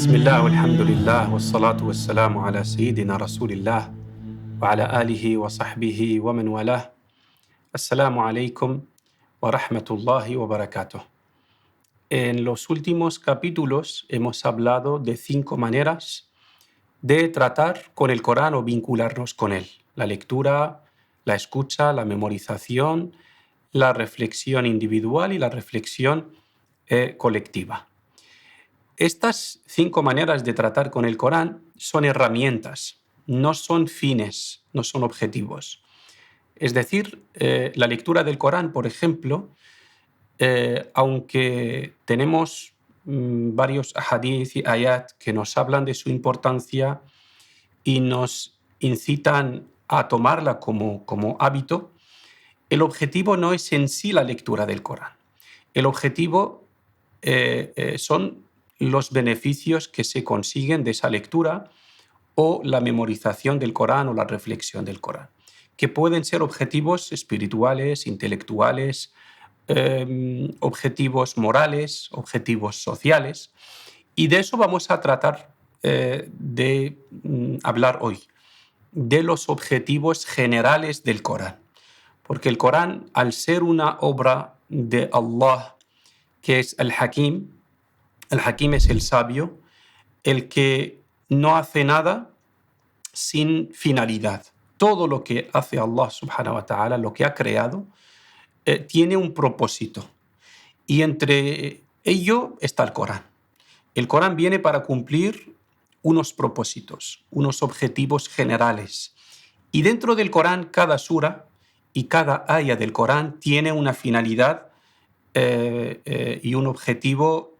بسم الله والحمد لله والصلاة والسلام على سيدنا رسول الله وعلى آله وصحبه ومن والاه. Assalamu alaikum wa rahmatullahi wa barakatuh. En los últimos capítulos hemos hablado de 5 maneras de tratar con el Corán o vincularnos con él: la lectura, la escucha, la memorización, la reflexión individual y la reflexión colectiva. Estas 5 maneras de tratar con el Corán son herramientas, no son fines, no son objetivos. Es decir, la lectura del Corán, por ejemplo, aunque tenemos varios hadith y ayat que nos hablan de su importancia y nos incitan a tomarla como hábito, el objetivo no es en sí la lectura del Corán. El objetivo son los beneficios que se consiguen de esa lectura o la memorización del Corán o la reflexión del Corán, que pueden ser objetivos espirituales, intelectuales, objetivos morales, objetivos sociales. Y de eso vamos a tratar de hablar hoy, de los objetivos generales del Corán. Porque el Corán, al ser una obra de Allah, que es el Hakim es el sabio, el que no hace nada sin finalidad. Todo lo que hace Allah subhanahu wa ta'ala, lo que ha creado, tiene un propósito. Y entre ello está el Corán. El Corán viene para cumplir unos propósitos, unos objetivos generales. Y dentro del Corán, cada sura y cada aya del Corán tiene una finalidad y un objetivo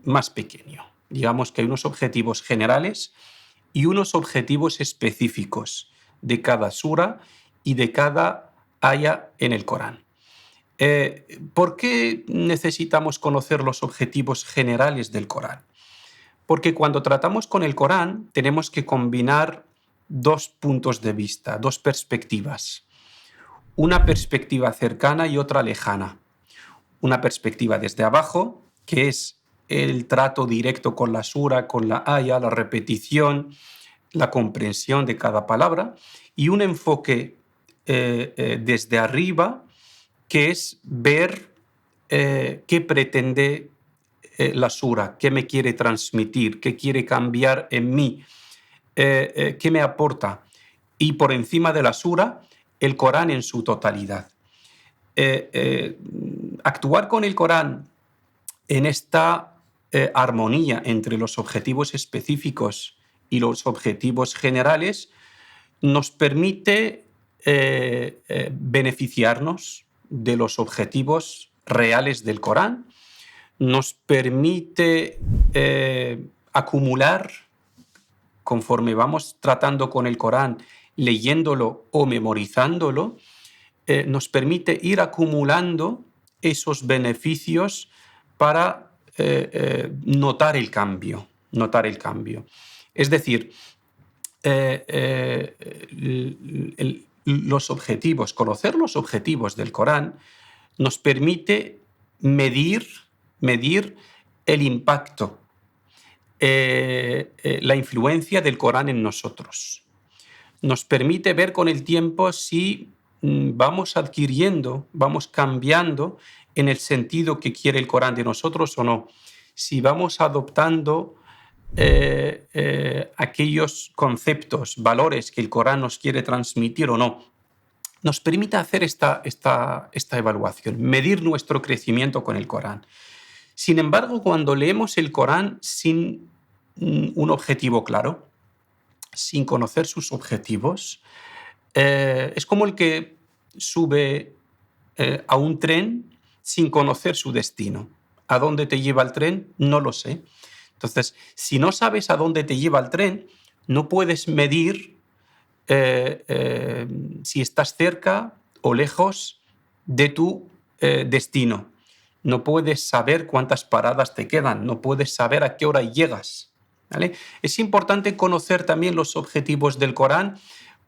más pequeño. Digamos que hay unos objetivos generales y unos objetivos específicos de cada sura y de cada aya en el Corán. ¿Por qué necesitamos conocer los objetivos generales del Corán? Porque cuando tratamos con el Corán tenemos que combinar 2 puntos de vista, 2 perspectivas. Una perspectiva cercana y otra lejana. Una perspectiva desde abajo, que es el trato directo con la sura, con la aya, la repetición, la comprensión de cada palabra, y un enfoque desde arriba, que es ver qué pretende la sura, qué me quiere transmitir, qué quiere cambiar en mí, qué me aporta. Y por encima de la sura, el Corán en su totalidad. Actuar con el Corán en esta armonía entre los objetivos específicos y los objetivos generales nos permite beneficiarnos de los objetivos reales del Corán, nos permite acumular, conforme vamos tratando con el Corán, leyéndolo o memorizándolo, nos permite ir acumulando esos beneficios para notar el cambio. Es decir, los objetivos, conocer los objetivos del Corán nos permite medir el impacto, la influencia del Corán en nosotros. Nos permite ver con el tiempo si vamos adquiriendo, vamos cambiando en el sentido que quiere el Corán de nosotros o no. Si vamos adoptando aquellos conceptos, valores que el Corán nos quiere transmitir o no. Nos permite hacer esta evaluación, medir nuestro crecimiento con el Corán. Sin embargo, cuando leemos el Corán sin un objetivo claro, sin conocer sus objetivos, es como el que sube a un tren sin conocer su destino. ¿A dónde te lleva el tren? No lo sé. Entonces, si no sabes a dónde te lleva el tren, no puedes medir si estás cerca o lejos de tu destino. No puedes saber cuántas paradas te quedan, no puedes saber a qué hora llegas, ¿vale? Es importante conocer también los objetivos del Corán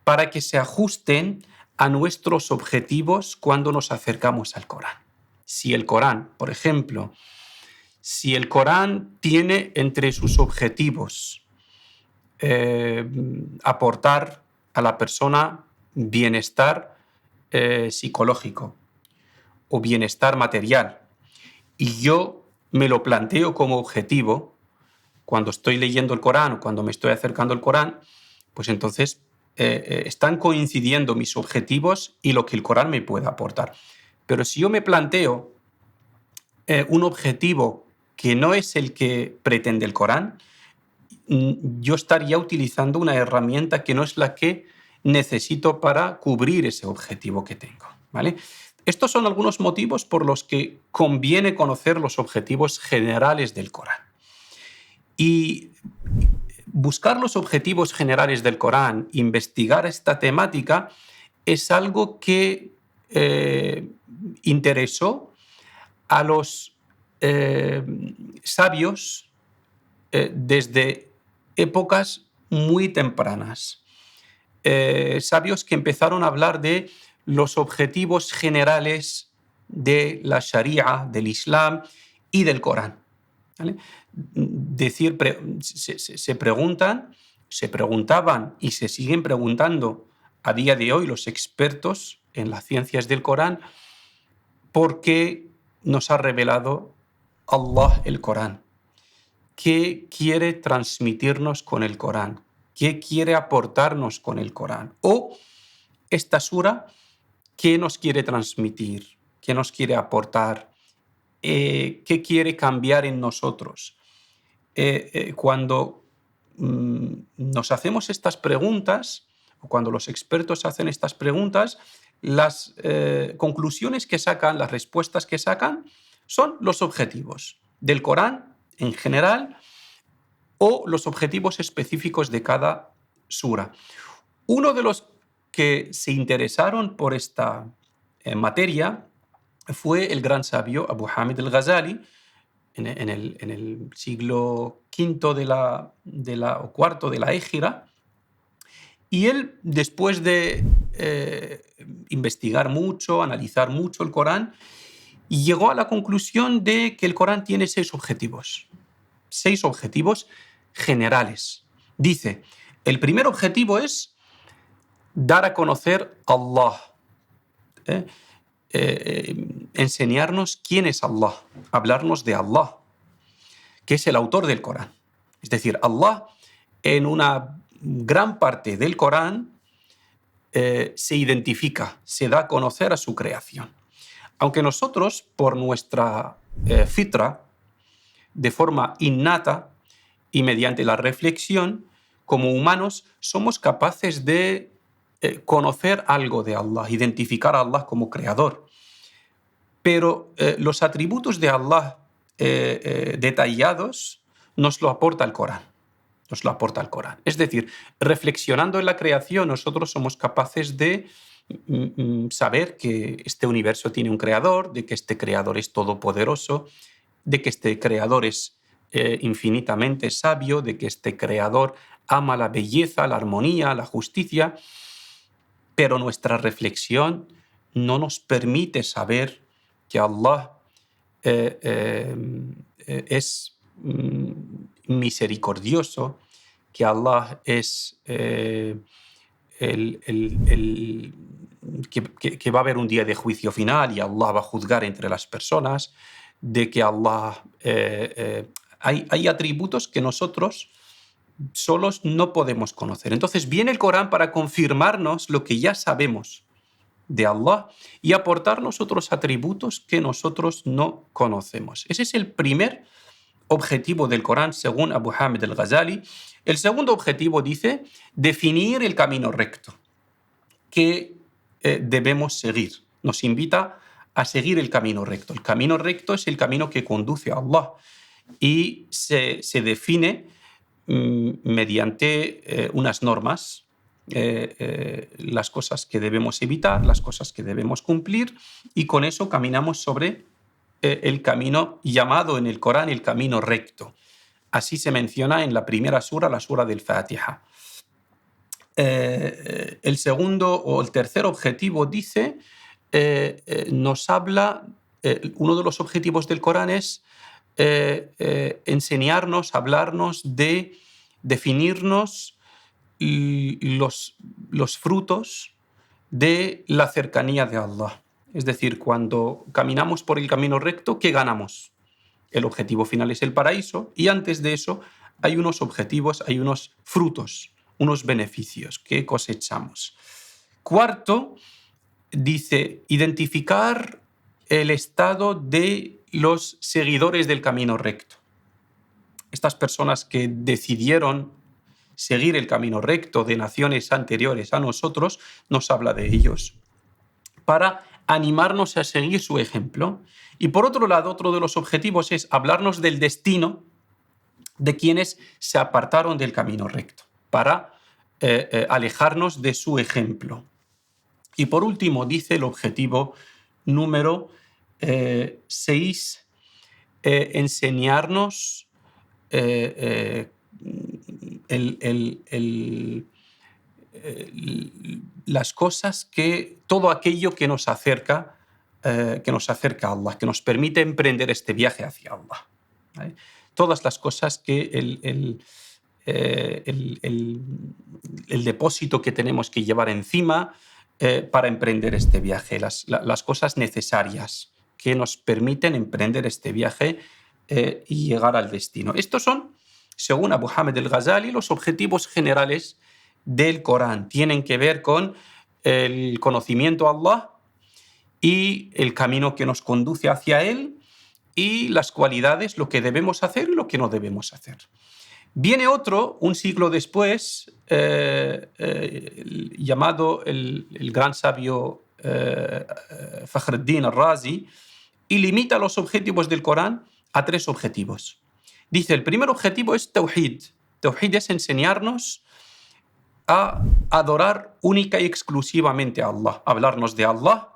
para que se ajusten a nuestros objetivos cuando nos acercamos al Corán. Si el Corán, por ejemplo, Si el Corán tiene entre sus objetivos aportar a la persona bienestar psicológico o bienestar material, y yo me lo planteo como objetivo cuando estoy leyendo el Corán o cuando me estoy acercando al Corán, pues entonces están coincidiendo mis objetivos y lo que el Corán me puede aportar. Pero si yo me planteo un objetivo que no es el que pretende el Corán, yo estaría utilizando una herramienta que no es la que necesito para cubrir ese objetivo que tengo, ¿vale? Estos son algunos motivos por los que conviene conocer los objetivos generales del Corán. Y buscar los objetivos generales del Corán, investigar esta temática, es algo que interesó a los sabios desde épocas muy tempranas. Sabios que empezaron a hablar de los objetivos generales de la Sharia, del Islam y del Corán, ¿vale? Se preguntaban y se siguen preguntando a día de hoy los expertos en las ciencias del Corán por qué nos ha revelado Allah el Corán. ¿Qué quiere transmitirnos con el Corán? ¿Qué quiere aportarnos con el Corán? O esta sura, ¿qué nos quiere transmitir? ¿Qué nos quiere aportar? ¿Qué quiere cambiar en nosotros? Cuando nos hacemos estas preguntas, o cuando los expertos hacen estas preguntas, las conclusiones que sacan, las respuestas que sacan, son los objetivos del Corán en general o los objetivos específicos de cada sura. Uno de los que se interesaron por esta materia fue el gran sabio Abu Hamid al-Ghazali en el siglo V o cuarto de la Égira. Y él, después de investigar mucho, analizar mucho el Corán, llegó a la conclusión de que el Corán tiene 6 objetivos. 6 objetivos generales. Dice, el primer objetivo es dar a conocer a Allah, enseñarnos quién es Allah, hablarnos de Allah, que es el autor del Corán. Es decir, Allah en una gran parte del Corán se identifica, se da a conocer a su creación. Aunque nosotros, por nuestra fitra, de forma innata y mediante la reflexión, como humanos, somos capaces de conocer algo de Allah, identificar a Allah como creador. Pero los atributos de Allah detallados nos lo aporta el Corán. Nos lo aporta el Corán. Es decir, reflexionando en la creación, nosotros somos capaces de saber que este universo tiene un creador, de que este creador es todopoderoso, de que este creador es infinitamente sabio, de que este creador ama la belleza, la armonía, la justicia, pero nuestra reflexión no nos permite saber que Allah es misericordioso, que Allah es que va a haber un día de juicio final y Allah va a juzgar entre las personas, de que Allah... hay atributos que nosotros solos no podemos conocer. Entonces viene el Corán para confirmarnos lo que ya sabemos de Allah y aportarnos otros atributos que nosotros no conocemos. Ese es el primer objetivo del Corán según Abu Hamid al-Ghazali. El segundo objetivo dice definir el camino recto que debemos seguir. Nos invita a seguir el camino recto. El camino recto es el camino que conduce a Allah y se define mediante unas normas, las cosas que debemos evitar, las cosas que debemos cumplir, y con eso caminamos sobre el camino llamado en el Corán el camino recto. Así se menciona en la primera sura, la sura del Fatiha. El segundo o el tercer objetivo dice, nos habla, uno de los objetivos del Corán es enseñarnos, hablarnos de definirnos los frutos de la cercanía de Allah. Es decir, cuando caminamos por el camino recto, ¿qué ganamos? El objetivo final es el paraíso y antes de eso hay unos objetivos, hay unos frutos, unos beneficios que cosechamos. Cuarto, dice, identificar el estado de los seguidores del camino recto. Estas personas que decidieron seguir el camino recto de naciones anteriores a nosotros, nos habla de ellos, para animarnos a seguir su ejemplo. Y por otro lado, otro de los objetivos es hablarnos del destino de quienes se apartaron del camino recto, para alejarnos de su ejemplo. Y por último, dice el objetivo número 6, enseñarnos las cosas todo aquello que nos acerca a Allah, que nos permite emprender este viaje hacia Allah. ¿Vale? Todas las cosas que el depósito que tenemos que llevar encima para emprender este viaje, las cosas necesarias que nos permiten emprender este viaje y llegar al destino. Estos son, según Abu Hamid al-Ghazali, los objetivos generales del Corán. Tienen que ver con el conocimiento a Allah y el camino que nos conduce hacia Él y las cualidades, lo que debemos hacer y lo que no debemos hacer. Viene otro, un siglo después, llamado el gran sabio Fakhreddin al-Razi, y limita los objetivos del Corán a 3 objetivos. Dice, el primer objetivo es Tawhid. Tawhid es enseñarnos a adorar única y exclusivamente a Allah, hablarnos de Allah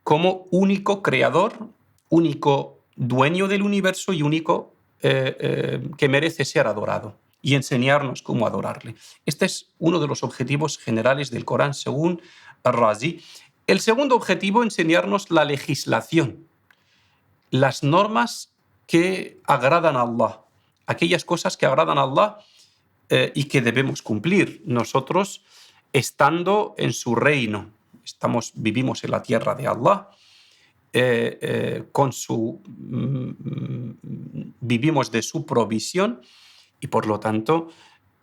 como único creador, único dueño del universo y único que merece ser adorado, y enseñarnos cómo adorarle. Este es uno de los objetivos generales del Corán, según Al-Razi. El segundo objetivo, enseñarnos la legislación, las normas que agradan a Allah, aquellas cosas que agradan a Allah y que debemos cumplir nosotros estando en su reino. Vivimos en la tierra de Allah, vivimos de su provisión y por lo tanto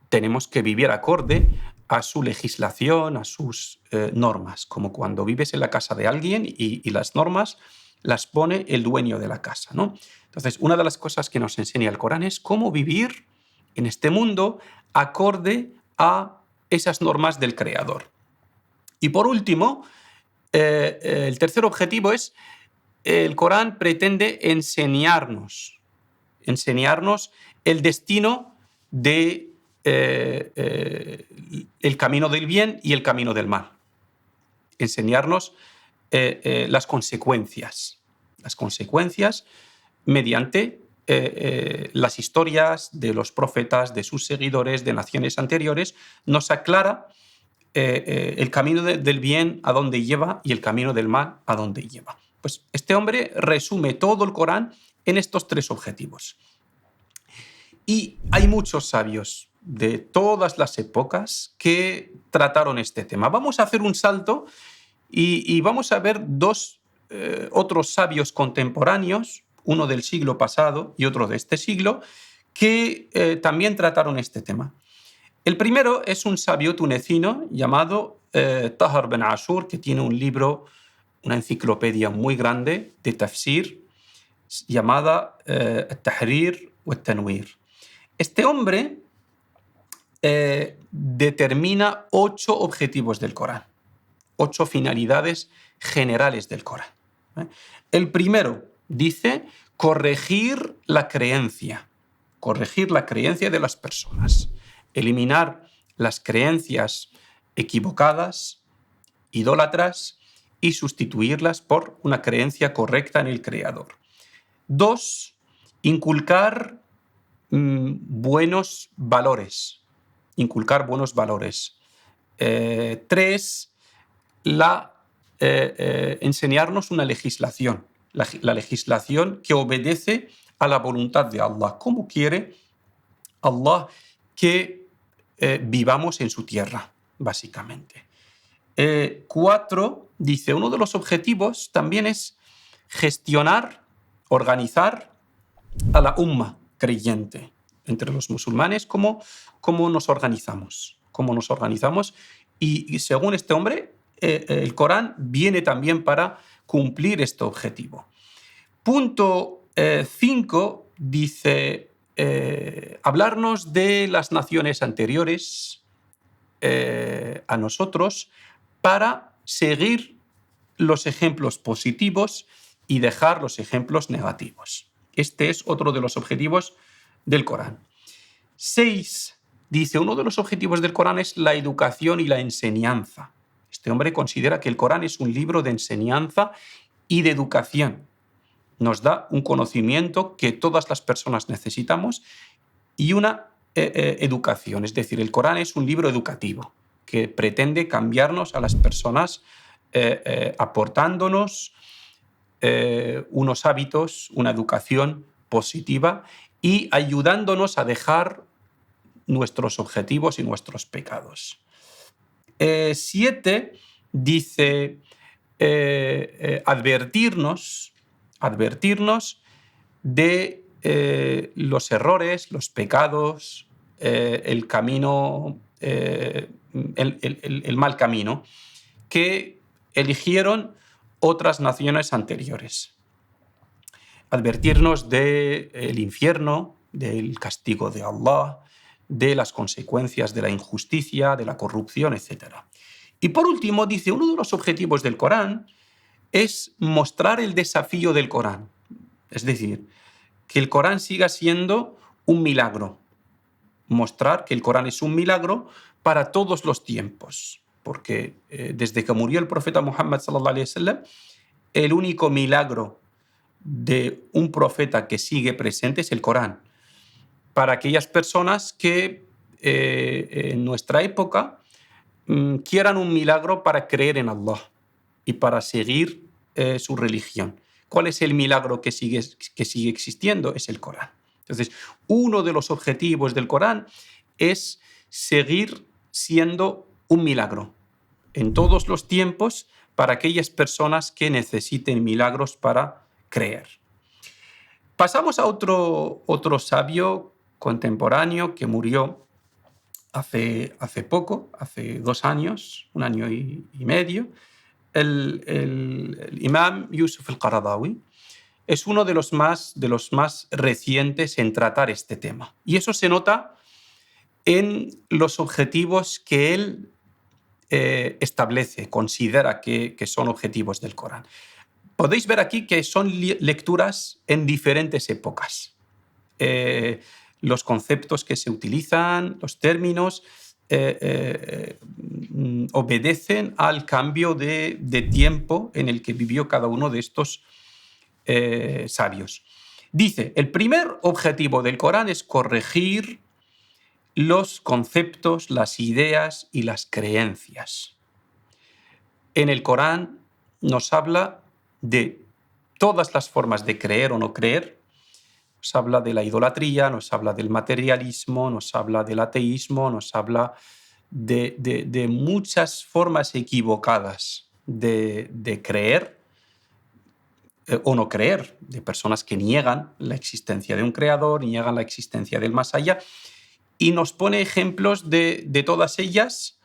tenemos que vivir acorde a su legislación, a sus normas, como cuando vives en la casa de alguien y las normas las pone el dueño de la casa, ¿no? Entonces, una de las cosas que nos enseña el Corán es cómo vivir en este mundo acorde a esas normas del Creador. Y por último, el tercer objetivo es, el Corán pretende enseñarnos el destino de el camino del bien y el camino del mal. Enseñarnos las consecuencias mediante las historias de los profetas, de sus seguidores, de naciones anteriores, nos aclara el camino del bien a dónde lleva y el camino del mal a dónde lleva. Pues este hombre resume todo el Corán en estos 3 objetivos. Y hay muchos sabios de todas las épocas que trataron este tema. Vamos a hacer un salto y vamos a ver 2 otros sabios contemporáneos, uno del siglo pasado y otro de este siglo, que también trataron este tema. El primero es un sabio tunecino llamado Tahar Ben Ashur, que tiene un libro, una enciclopedia muy grande de tafsir llamada Al-Tahrir wa Al-Tanwir. Este hombre determina 8 objetivos del Corán, 8 finalidades generales del Corán. El primero dice corregir la creencia de las personas, eliminar las creencias equivocadas, idólatras, y sustituirlas por una creencia correcta en el Creador. 2, inculcar buenos valores. 3, enseñarnos una legislación, la legislación que obedece a la voluntad de Allah. ¿Cómo quiere Allah que vivamos en su tierra, básicamente? 4, dice, uno de los objetivos también es gestionar, organizar a la umma creyente entre los musulmanes, cómo nos organizamos. Y según este hombre, el Corán viene también para cumplir este objetivo. Punto 5 dice hablarnos de las naciones anteriores a nosotros para seguir los ejemplos positivos y dejar los ejemplos negativos. Este es otro de los objetivos del Corán. 6 dice, uno de los objetivos del Corán es la educación y la enseñanza. Este hombre considera que el Corán es un libro de enseñanza y de educación. Nos da un conocimiento que todas las personas necesitamos y una educación. Es decir, el Corán es un libro educativo que pretende cambiarnos a las personas aportándonos unos hábitos, una educación positiva y ayudándonos a dejar nuestros objetivos y nuestros pecados. 7 dice advertirnos de los errores, los pecados, el camino, el mal camino que eligieron otras naciones anteriores. Advertirnos del infierno, del castigo de Allah, de las consecuencias de la injusticia, de la corrupción, etc. Y por último, dice, uno de los objetivos del Corán es mostrar el desafío del Corán. Es decir, que el Corán siga siendo un milagro. Mostrar que el Corán es un milagro para todos los tiempos. Porque desde que murió el profeta Muhammad sallallahu alaihi wasallam, el único milagro de un profeta que sigue presente es el Corán. Para aquellas personas que en nuestra época quieran un milagro para creer en Allah y para seguir su religión. ¿Cuál es el milagro que sigue existiendo? Es el Corán. Entonces, uno de los objetivos del Corán es seguir siendo un milagro en todos los tiempos para aquellas personas que necesiten milagros para creer. Pasamos a otro sabio contemporáneo que murió hace poco, hace 2 años, 1 año y medio, el imam Yusuf al-Qaradawi. Es uno de los más recientes en tratar este tema. Y eso se nota en los objetivos que él establece, considera que son objetivos del Corán. Podéis ver aquí que son lecturas en diferentes épocas. Los conceptos que se utilizan, los términos, obedecen al cambio de tiempo en el que vivió cada uno de estos sabios. Dice, el primer objetivo del Corán es corregir los conceptos, las ideas y las creencias. En el Corán nos habla de todas las formas de creer o no creer. Nos habla de la idolatría, nos habla del materialismo, nos habla del ateísmo, nos habla de muchas formas equivocadas de creer o no creer, de personas que niegan la existencia de un creador, niegan la existencia del más allá, y nos pone ejemplos de todas ellas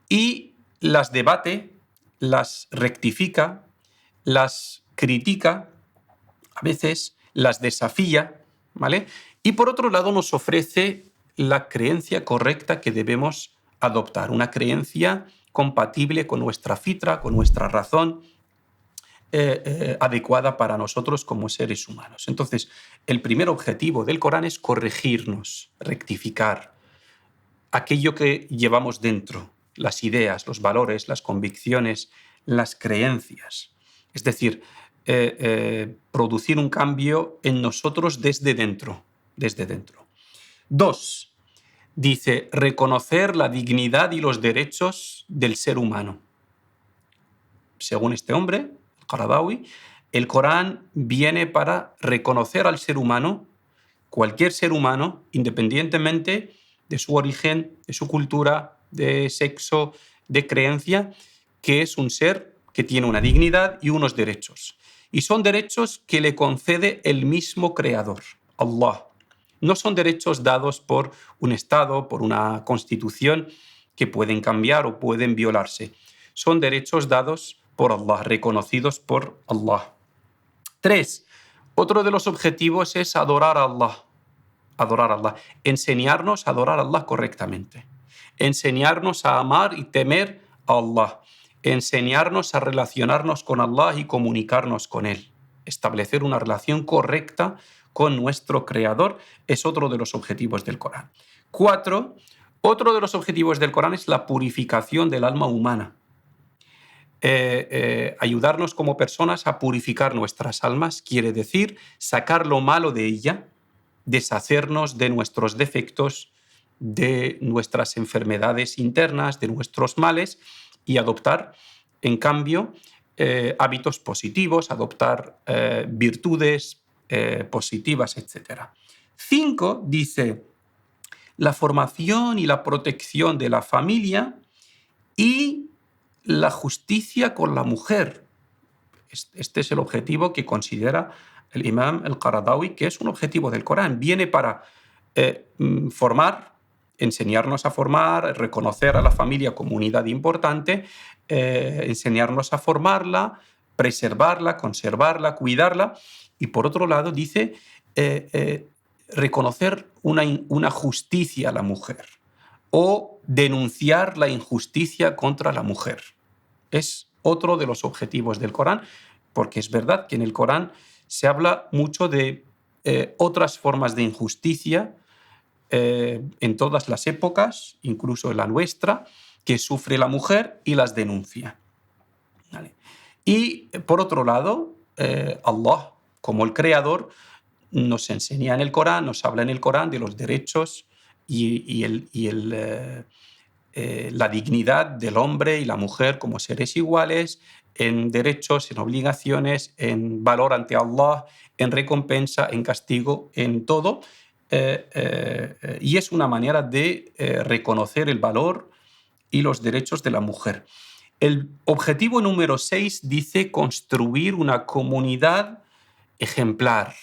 y las debate, las rectifica, las critica, a veces las desafía, ¿vale? Y por otro lado nos ofrece la creencia correcta que debemos adoptar, una creencia compatible con nuestra fitra, con nuestra razón, adecuada para nosotros como seres humanos. Entonces, el primer objetivo del Corán es corregirnos, rectificar aquello que llevamos dentro, las ideas, los valores, las convicciones, las creencias. Es decir, producir un cambio en nosotros desde dentro. 2, dice, reconocer la dignidad y los derechos del ser humano. Según este hombre, Qaradawi, el Corán viene para reconocer al ser humano cualquier ser humano, independientemente de su origen, de su cultura, de sexo, de creencia, que es un ser que tiene una dignidad y unos derechos. Y son derechos que le concede el mismo Creador, Allah. No son derechos dados por un Estado, por una constitución, que pueden cambiar o pueden violarse. Son derechos dados por Allah, reconocidos por Allah. 3. Otro de los objetivos es adorar a Allah. Adorar a Allah. Enseñarnos a adorar a Allah correctamente. Enseñarnos a amar y temer a Allah. Enseñarnos a relacionarnos con Allah y comunicarnos con Él. Establecer una relación correcta con nuestro Creador es otro de los objetivos del Corán. 4. Otro de los objetivos del Corán es la purificación del alma humana. Ayudarnos como personas a purificar nuestras almas quiere decir sacar lo malo de ella, deshacernos de nuestros defectos, de nuestras enfermedades internas, de nuestros males y adoptar, en cambio, hábitos positivos, adoptar virtudes positivas, etc. 5 dice la formación y la protección de la familia y la justicia con la mujer. Este es el objetivo que considera el imam al-Qaradawi, que es un objetivo del Corán. Viene para formar, enseñarnos a formar, reconocer a la familia como unidad importante, enseñarnos a formarla, preservarla, conservarla, cuidarla. Y por otro lado dice reconocer una justicia a la mujer o denunciar la injusticia contra la mujer. Es otro de los objetivos del Corán, porque es verdad que en el Corán se habla mucho de otras formas de injusticia en todas las épocas, incluso en la nuestra, que sufre la mujer y las denuncia. ¿Vale? Y por otro lado, Allah, como el Creador, nos enseña en el Corán, nos habla en el Corán de los derechos y la dignidad del hombre y la mujer como seres iguales, en derechos, en obligaciones, en valor ante Allah, en recompensa, en castigo, en todo. Y es una manera de reconocer el valor y los derechos de la mujer. El objetivo número 6 dice construir una comunidad ejemplar,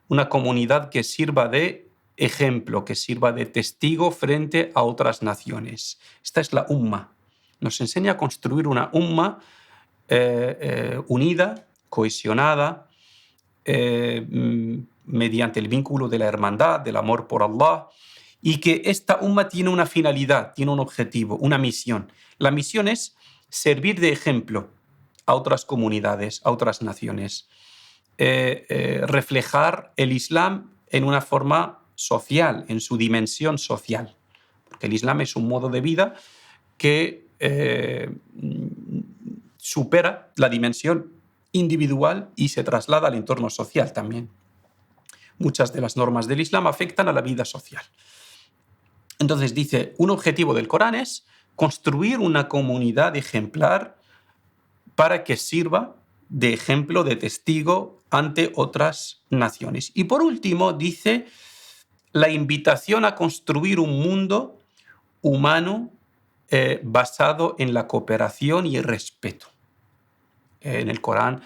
una comunidad que sirva de ejemplo, que sirva de testigo frente a otras naciones. Esta es la umma. Nos enseña a construir una umma unida, cohesionada, mediante el vínculo de la hermandad, del amor por Allah, y que esta umma tiene una finalidad, tiene un objetivo, una misión. La misión es servir de ejemplo a otras comunidades, a otras naciones. Reflejar el Islam en una forma social, en su dimensión social. Porque el Islam es un modo de vida que supera la dimensión individual y se traslada al entorno social también. Muchas de las normas del Islam afectan a la vida social. Entonces dice, un objetivo del Corán es construir una comunidad ejemplar para que sirva de ejemplo, de testigo ante otras naciones. Y por último, dice la invitación a construir un mundo humano basado en la cooperación y el respeto. En el Corán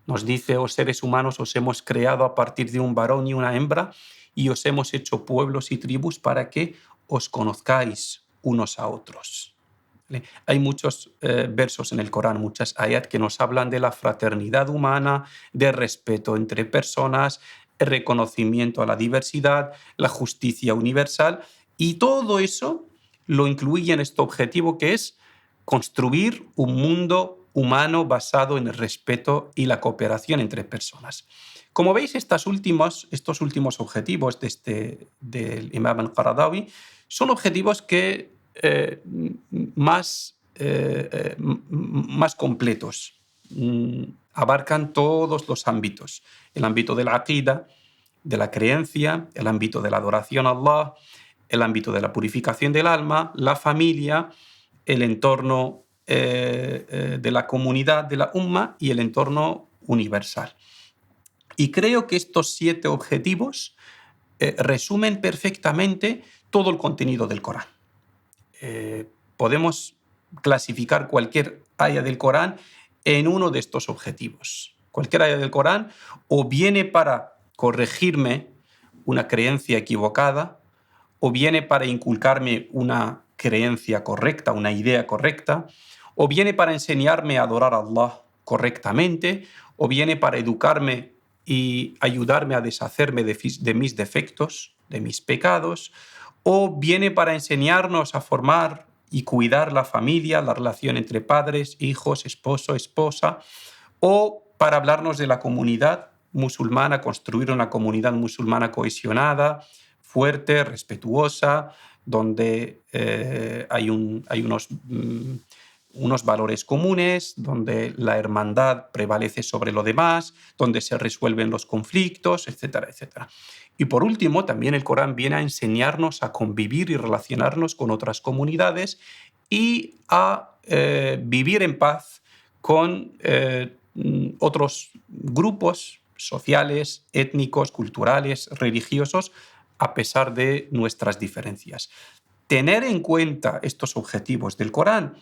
nos dice, oh seres humanos, os hemos creado a partir de un varón y una hembra y os hemos hecho pueblos y tribus para que os conozcáis unos a otros. Hay muchos versos en el Corán, muchas ayat que nos hablan de la fraternidad humana, de respeto entre personas, el reconocimiento a la diversidad, la justicia universal, y todo eso lo incluye en este objetivo que es construir un mundo humano basado en el respeto y la cooperación entre personas. Como veis, estos últimos objetivos del Imam al-Qaradawi son objetivos que más completos. Abarcan todos los ámbitos. El ámbito de la aqida, de la creencia, el ámbito de la adoración a Allah, el ámbito de la purificación del alma, la familia, el entorno de la comunidad, de la umma y el entorno universal. Y creo que estos 7 objetivos resumen perfectamente todo el contenido del Corán. Podemos clasificar cualquier aya del Corán en uno de estos objetivos. Cualquier aya del Corán o viene para corregirme una creencia equivocada, o viene para inculcarme una creencia correcta, una idea correcta, o viene para enseñarme a adorar a Allah correctamente, o viene para educarme y ayudarme a deshacerme de mis defectos, de mis pecados, o viene para enseñarnos a formar y cuidar la familia, la relación entre padres, hijos, esposo, esposa, o para hablarnos de la comunidad musulmana, construir una comunidad musulmana cohesionada, fuerte, respetuosa, donde hay unos valores comunes, donde la hermandad prevalece sobre lo demás, donde se resuelven los conflictos, etcétera, etcétera. Y por último, también el Corán viene a enseñarnos a convivir y relacionarnos con otras comunidades y a vivir en paz con otros grupos sociales, étnicos, culturales, religiosos, a pesar de nuestras diferencias. Tener en cuenta estos objetivos del Corán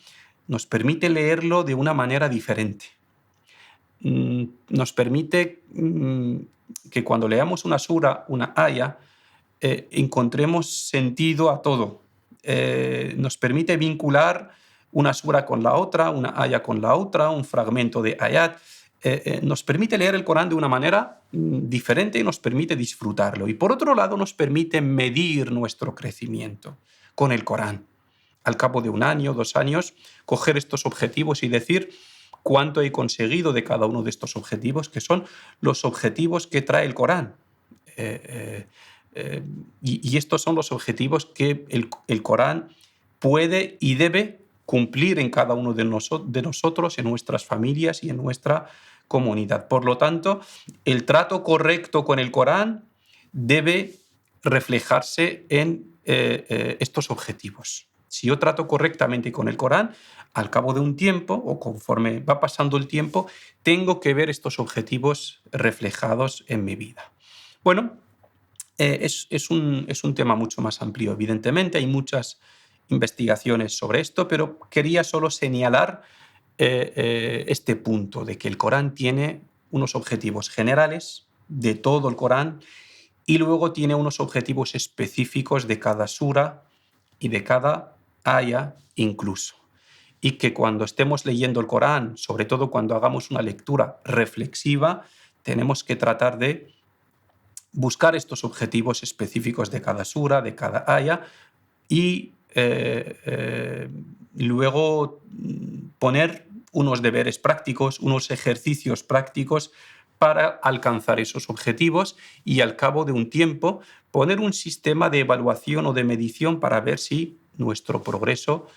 nos permite leerlo de una manera diferente. Nos permite que cuando leamos una sura, una aya, encontremos sentido a todo. Nos permite vincular una sura con la otra, una aya con la otra, un fragmento de ayat. Nos permite leer el Corán de una manera diferente y nos permite disfrutarlo. Y por otro lado, nos permite medir nuestro crecimiento con el Corán. Al cabo de 1 año, 2 años, coger estos objetivos y decir cuánto he conseguido de cada uno de estos objetivos, que son los objetivos que trae el Corán. Y estos son los objetivos que el Corán puede y debe cumplir en cada uno de nosotros, en nuestras familias y en nuestra comunidad. Por lo tanto, el trato correcto con el Corán debe reflejarse en estos objetivos. Si yo trato correctamente con el Corán, al cabo de un tiempo o conforme va pasando el tiempo, tengo que ver estos objetivos reflejados en mi vida. Bueno, es un tema mucho más amplio, evidentemente. Hay muchas investigaciones sobre esto, pero quería solo señalar este punto de que el Corán tiene unos objetivos generales de todo el Corán y luego tiene unos objetivos específicos de cada sura y de cada aya incluso. Y que cuando estemos leyendo el Corán, sobre todo cuando hagamos una lectura reflexiva, tenemos que tratar de buscar estos objetivos específicos de cada sura, de cada aya, y luego poner unos deberes prácticos, unos ejercicios prácticos para alcanzar esos objetivos y al cabo de un tiempo poner un sistema de evaluación o de medición para ver si nuestro progreso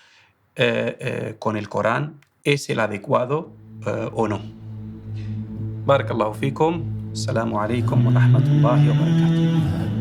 con el Corán es el adecuado o no. Barakallahu fikum. Assalamu alaikum wa rahmatullahi wa barakatuh.